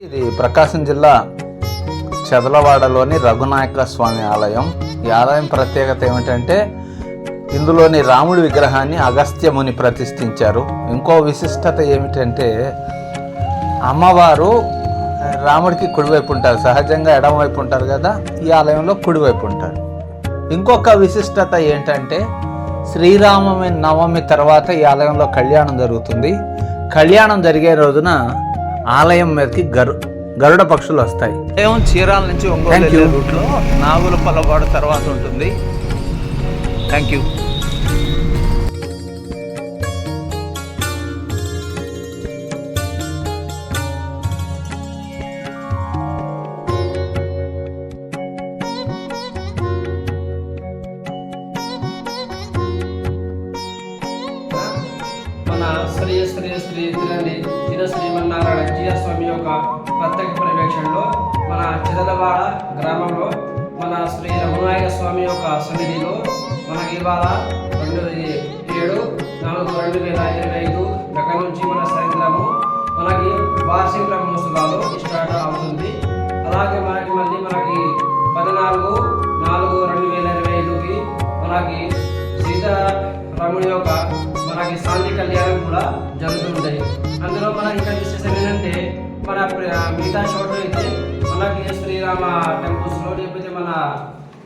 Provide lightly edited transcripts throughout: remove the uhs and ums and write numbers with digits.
ఇది ప్రకాశం జిల్లా చెదలవాడలోని రఘునాయక స్వామి ఆలయం. ఈ ఆలయం ప్రత్యేకత ఏమిటంటే ఇందులోని రాముడి విగ్రహాన్ని అగస్త్య ముని ప్రతిష్ఠించారు. ఇంకో విశిష్టత ఏమిటంటే అమ్మవారు రాముడికి కుడివైపు ఉంటారు, సహజంగా ఎడమవైపు ఉంటారు కదా, ఈ ఆలయంలో కుడివైపు ఉంటారు. ఇంకొక విశిష్టత ఏంటంటే శ్రీరామనవమి తర్వాత ఈ ఆలయంలో కళ్యాణం జరుగుతుంది. కళ్యాణం జరిగే రోజున ఆలయం మీదకి గరుడ పక్షులు వస్తాయి. ఆలయం చీరాల నుంచి ఒంగోలు రూట్లో నాగులపల్లవాడు తర్వాత ఉంటుంది. Thank you. మన శ్రీ శ్రీ శ్రీ దిన శ్రీమన్నారాయణ జీయ స్వామి యొక్క ప్రత్యేక పర్యవేక్షణలో మన చెదలవాడ గ్రామంలో మన శ్రీ రఘునాయక స్వామి యొక్క సన్నిధిలో మనకి ఇవాళ 27/4/2025 దగ్గర నుంచి మన సాయంత్రము మనకి వార్షిక బ్రహ్మోత్సవాలు స్టార్ట్ అవుతుంది. అలాగే మనకి 14/4/2025కి మనకి సీతారాముడి యొక్క మనకి శాంతి కళ్యాణం కూడా జరుగుతుంటాయి. అందులో మనకి ఇక్కడ విశేషం ఏంటంటే మన మిగతా చోట్ల అయితే మనకి శ్రీరామ టెంపుల్స్లో లేకపోతే మన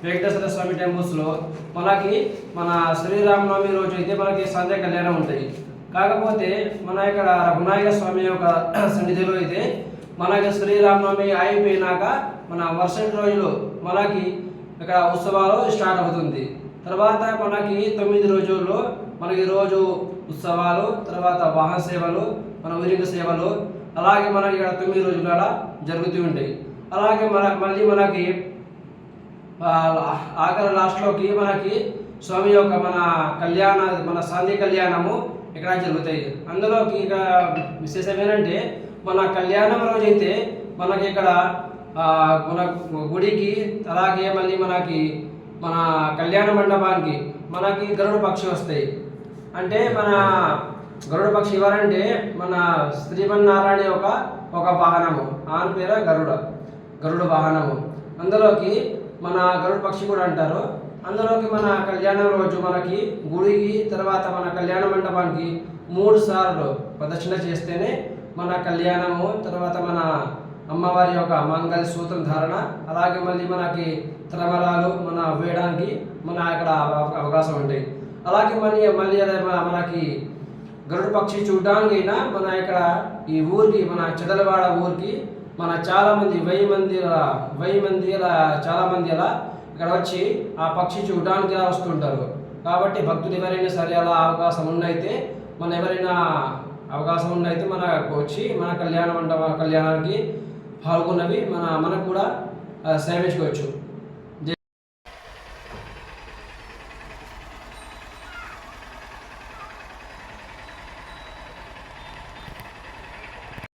వెంకటేశ్వర స్వామి టెంపుల్స్లో మనకి మన శ్రీరామనవమి రోజు అయితే మనకి శాంతి కళ్యాణం ఉంటాయి. కాకపోతే మన ఇక్కడ రఘునాయక స్వామి యొక్క సన్నిధిలో అయితే మనకి శ్రీరామనవమి అయిపోయినాక మన వర్షం రోజులు మనకి ఇక్కడ ఉత్సవాలు స్టార్ట్ అవుతుంది. తర్వాత మనకి 9 రోజుల్లో మనకి రోజు ఉత్సవాలు, తర్వాత వాహన సేవలు, మన ఊరింగ సేవలు, అలాగే మనకి ఇక్కడ 9 రోజుల జరుగుతూ ఉంటాయి. అలాగే మళ్ళీ మనకి ఆఖరి లాస్ట్లోకి మనకి స్వామి యొక్క మన శాంతి కళ్యాణము ఇక్కడ జరుగుతాయి. అందులోకి ఇక విశేషం ఏంటంటే మన కళ్యాణం రోజైతే మనకి ఇక్కడ మన గుడికి, అలాగే మళ్ళీ మనకి మన కళ్యాణ మండపానికి మనకి గరుడ పక్షి వస్తాయి. అంటే మన గరుడ పక్షి ఎవరంటే మన శ్రీమన్నారాయణ ఒక వాహనము, ఆయన పేరు గరుడ వాహనము. అందులోకి మన గరుడ పక్షి కూడా అంటారు. అందులోకి మన కళ్యాణం రోజు మనకి గుడికి, తర్వాత మన కళ్యాణ మండపానికి 3 సార్లు ప్రదక్షిణ చేస్తేనే మన కళ్యాణము, తర్వాత మన అమ్మవారి యొక్క మంగళ సూత్రం ధారణ, అలాగే మళ్ళీ మనకి త్రమరాలు మన వేయడానికి మన ఇక్కడ అవకాశం ఉంటాయి. అలాగే మళ్ళీ మనకి గరుడ పక్షి చూడడానికైనా మన ఇక్కడ ఈ ఊరికి, మన చెదలవాడ ఊరికి మన చాలామంది 1000 మంది చాలామంది అలా ఇక్కడ వచ్చి ఆ పక్షి చూడడానికి వస్తుంటారు. కాబట్టి భక్తులు ఎవరైనా సరే అలా అవకాశం ఉన్నైతే మనకు వచ్చి మన కళ్యాణానికి పాల్గొన్నవి మనకు కూడా సేవించుకోవచ్చు.